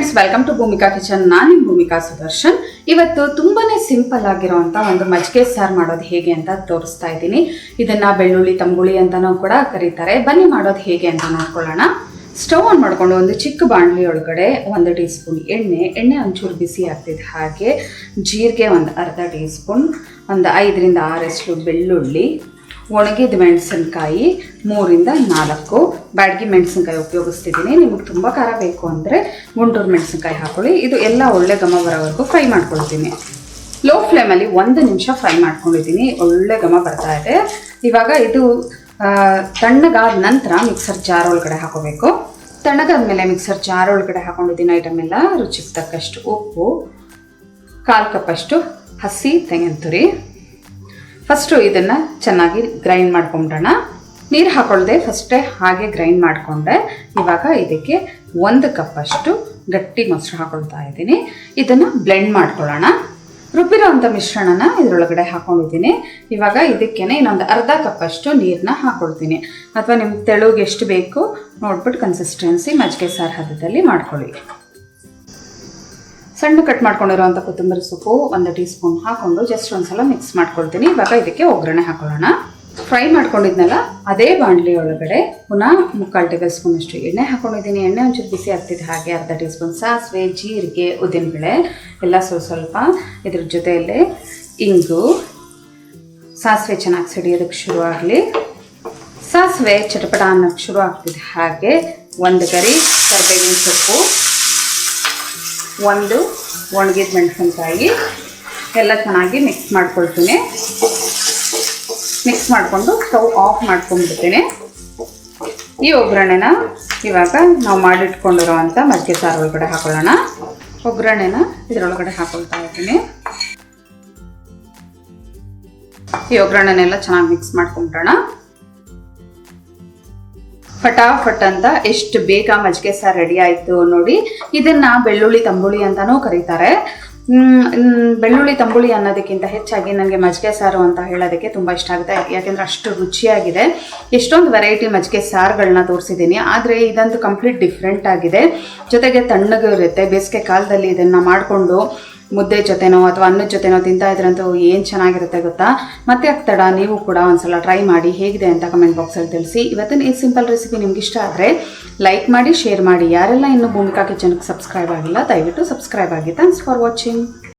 Friends, welcome to Bhumika kitchen. ನಾನು ಭೂಮಿಕಾ ಸುದರ್ಶನ್. ಇವತ್ತು ತುಂಬಾನೇ ಸಿಂಪಲ್ ಆಗಿರುವಂತ ಒಂದು ಮಜ್ಜಿಗೆ ಸಾರು ಮಾಡೋದು ಹೇಗೆ ಅಂತ ತೋರಿಸ್ತಾ ಇದ್ದೀನಿ. ಇದನ್ನ ಬೆಳ್ಳುಳ್ಳಿ ತಂಬುಳಿ ಅಂತಾನೂ ಕೂಡ ಕರೀತಾರೆ. ಬನ್ನಿ ಮಾಡೋದು ಹೇಗೆ ಅಂತ ನೋಡ್ಕೊಳ್ಳೋಣ. ಸ್ಟವ್ ಆನ್ ಮಾಡ್ಕೊಂಡು ಒಂದು ಚಿಕ್ಕ ಬಾಣಲಿ ಒಳಗಡೆ 1 ಟೀ ಸ್ಪೂನ್ ಎಣ್ಣೆ ಒಂಚೂರು ಬಿಸಿ ಆಗ್ತಿದೆ. ಹಾಗೆ ಜೀರಿಗೆ ಒಂದು ಅರ್ಧ ಟೀ ಸ್ಪೂನ್, ಒಂದು 5 ರಿಂದ 6 ಎಸಳು ಬೆಳ್ಳುಳ್ಳಿ, ಒಣಗಿದ ಮೆಣಸಿನ್ಕಾಯಿ 3 ರಿಂದ 4 ಬ್ಯಾಡಗಿ ಮೆಣಸಿನ್ಕಾಯಿ ಉಪಯೋಗಿಸ್ತಿದ್ದೀನಿ. ನಿಮಗೆ ತುಂಬ ಖಾರ ಬೇಕು ಅಂದರೆ ಗುಂಟೂರು ಮೆಣಸಿನ್ಕಾಯಿ ಹಾಕೊಳ್ಳಿ. ಇದು ಎಲ್ಲ ಒಳ್ಳೆ ಘಮ ಬರೋವರೆಗೂ ಫ್ರೈ ಮಾಡ್ಕೊಳ್ತೀನಿ. ಲೋ ಫ್ಲೇಮಲ್ಲಿ 1 ನಿಮಿಷ ಫ್ರೈ ಮಾಡ್ಕೊಂಡಿದ್ದೀನಿ. ಒಳ್ಳೆ ಘಮ ಬರ್ತಾ ಇದೆ. ಇವಾಗ ಇದು ತಣ್ಣಗಾದ ನಂತರ ಮಿಕ್ಸರ್ ಜಾರ್ ಒಳಗಡೆ ಹಾಕೋಬೇಕು. ತಣ್ಣಗಾದ್ಮೇಲೆ ಮಿಕ್ಸರ್ ಜಾರ್ ಒಳಗಡೆ ಹಾಕೊಂಡಿದ್ದೀನಿ ಐಟಮ್ ಎಲ್ಲ. ರುಚಿಗೆ ತಕ್ಕಷ್ಟು ಉಪ್ಪು, 1/4 ಕಪ್ಪಷ್ಟು ಹಸಿ ತೆಂಗಿನ ತುರಿ. ಫಸ್ಟು ಇದನ್ನು ಚೆನ್ನಾಗಿ ಗ್ರೈಂಡ್ ಮಾಡ್ಕೊಂಬಿಡೋಣ. ನೀರು ಹಾಕೊಳ್ಳದೆ ಫಸ್ಟೇ ಹಾಗೆ ಗ್ರೈಂಡ್ ಮಾಡಿಕೊಂಡೆ. ಇವಾಗ ಇದಕ್ಕೆ 1 ಕಪ್ಪಷ್ಟು ಗಟ್ಟಿ ಮೊಸರು ಹಾಕೊಳ್ತಾ ಇದ್ದೀನಿ. ಇದನ್ನು ಬ್ಲೆಂಡ್ ಮಾಡ್ಕೊಳ್ಳೋಣ. ರುಬ್ಬಿರೋ ಅಂಥ ಮಿಶ್ರಣನ ಇದರೊಳಗಡೆ ಹಾಕೊಂಡಿದ್ದೀನಿ. ಇವಾಗ ಇದಕ್ಕೇನೆ ಇನ್ನೊಂದು ಅರ್ಧ ಕಪ್ಪಷ್ಟು ನೀರನ್ನ ಹಾಕೊಳ್ತೀನಿ. ಅಥವಾ ನಿಮ್ಗೆ ತೆಳುಗೆ ಎಷ್ಟು ಬೇಕು ನೋಡ್ಬಿಟ್ಟು ಕನ್ಸಿಸ್ಟೆನ್ಸಿ ಮಜ್ಜಿಗೆ ಸಾರು ಹದದಲ್ಲಿ ಮಾಡ್ಕೊಳ್ಳಿ. ಸಣ್ಣ ಕಟ್ ಮಾಡ್ಕೊಂಡಿರೋಂಥ ಕೊತ್ತಂಬರಿ ಸೊಪ್ಪು 1 ಟೀ ಸ್ಪೂನ್ ಹಾಕ್ಕೊಂಡು ಜಸ್ಟ್ ಒಂದ್ಸಲ ಮಿಕ್ಸ್ ಮಾಡ್ಕೊಳ್ತೀನಿ. ಇವಾಗ ಇದಕ್ಕೆ ಒಗ್ಗರಣೆ ಹಾಕೊಳ್ಳೋಣ. ಫ್ರೈ ಮಾಡ್ಕೊಂಡಿದ್ನಲ್ಲ ಅದೇ ಬಾಣಲಿ ಒಳಗಡೆ ಪುನಃ 3/4 ಟೇಬಲ್ ಸ್ಪೂನ್ ಅಷ್ಟು ಎಣ್ಣೆ ಹಾಕೊಂಡಿದ್ದೀನಿ. ಎಣ್ಣೆ ಒಂಚೂರು ಬಿಸಿ ಆಗ್ತಿದೆ. ಹಾಗೆ ಅರ್ಧ ಟೀ ಸ್ಪೂನ್ ಸಾಸಿವೆ, ಜೀರಿಗೆ, ಉದ್ದಿನಬೇಳೆ ಎಲ್ಲ ಸ್ವಲ್ಪ ಇದ್ರ ಜೊತೆಯಲ್ಲೇ ಇಂಗು, ಸಾಸಿವೆ ಚೆನ್ನಾಗಿ ಸಿಡಿಯೋದಕ್ಕೆ ಶುರು ಆಗಲಿ. ಸಾಸಿವೆ ಚಟಪಟ ಅನ್ನೋಕ್ಕೆ ಶುರು ಆಗ್ತಿದೆ. ಹಾಗೆ 1 ಗರಿ ಕರಿಬೇವಿನ ಸೊಪ್ಪು, 1 ಒಣಗಿದ ಮೆಣಸಿನ್ಕಾಯಿ ಎಲ್ಲ ಚೆನ್ನಾಗಿ ಮಿಕ್ಸ್ ಮಾಡ್ಕೊಳ್ತೀನಿ. ಮಿಕ್ಸ್ ಮಾಡಿಕೊಂಡು ಸ್ಟವ್ ಆಫ್ ಮಾಡ್ಕೊಂಡ್ಬಿಡ್ತೀನಿ. ಈ ಒಗ್ಗರಣೆನ ಇವಾಗ ನಾವು ಮಾಡಿಟ್ಕೊಂಡಿರೋವಂಥ ಮಜ್ಜಿಗೆ ಸಾರು ಒಳಗಡೆ ಹಾಕೊಳ್ಳೋಣ. ಒಗ್ಗರಣೆನ ಇದರೊಳಗಡೆ ಹಾಕೊಳ್ತಾ ಇದ್ದೀನಿ. ಈ ಒಗ್ಗರಣೆನೆಲ್ಲ ಚೆನ್ನಾಗಿ ಮಿಕ್ಸ್ ಮಾಡ್ಕೊಂಬಿಡೋಣ. ಫಟಾಫಟ್ ಅಂತ ಎಷ್ಟು ಬೇಗ ಮಜ್ಜಿಗೆ ಸಾರು ರೆಡಿ ಆಯಿತು ನೋಡಿ. ಇದನ್ನು ಬೆಳ್ಳುಳ್ಳಿ ತಂಬುಳಿ ಅಂತಲೂ ಕರೀತಾರೆ. ಬೆಳ್ಳುಳ್ಳಿ ತಂಬುಳಿ ಅನ್ನೋದಕ್ಕಿಂತ ಹೆಚ್ಚಾಗಿ ನನಗೆ ಮಜ್ಜಿಗೆ ಸಾರು ಅಂತ ಹೇಳೋದಕ್ಕೆ ತುಂಬ ಇಷ್ಟ ಆಗುತ್ತೆ. ಯಾಕೆಂದರೆ ಅಷ್ಟು ರುಚಿಯಾಗಿದೆ. ಎಷ್ಟೊಂದು ವೆರೈಟಿ ಮಜ್ಜಿಗೆ ಸಾರುಗಳನ್ನ ತೋರಿಸಿದ್ದೀನಿ, ಆದರೆ ಇದಂತೂ ಕಂಪ್ಲೀಟ್ ಡಿಫ್ರೆಂಟ್ ಆಗಿದೆ. ಜೊತೆಗೆ ತಣ್ಣಗೂ ಇರುತ್ತೆ. ಬೇಸಿಗೆ ಕಾಲದಲ್ಲಿ ಇದನ್ನು ಮಾಡಿಕೊಂಡು ಮುದ್ದೆ ಜೊತೆನೋ ಅಥವಾ ಅನ್ನದ ಜೊತೆನೋ ತಿಂತಾ ಇದ್ರಂತೂ ಏನು ಚೆನ್ನಾಗಿರುತ್ತೆ ಗೊತ್ತಾ. ಮತ್ತೆ ಆಗ್ತಡ ನೀವು ಕೂಡ ಒಂದ್ಸಲ ಟ್ರೈ ಮಾಡಿ ಹೇಗಿದೆ ಅಂತ ಕಮೆಂಟ್ ಬಾಕ್ಸಲ್ಲಿ ತಿಳಿಸಿ. ಇವತ್ತಿನ ಈ ಸಿಂಪಲ್ ರೆಸಿಪಿ ನಿಮ್ಗೆ ಇಷ್ಟ ಆದರೆ ಲೈಕ್ ಮಾಡಿ, ಶೇರ್ ಮಾಡಿ. ಯಾರೆಲ್ಲ ಇನ್ನೂ ಭೂಮಿಕಾ ಕಿಚನ್ಗೆ ಸಬ್ಸ್ಕ್ರೈಬ್ ಆಗಿಲ್ಲ ದಯವಿಟ್ಟು ಸಬ್ಸ್ಕ್ರೈಬ್ ಆಗಿ. Thanks for watching.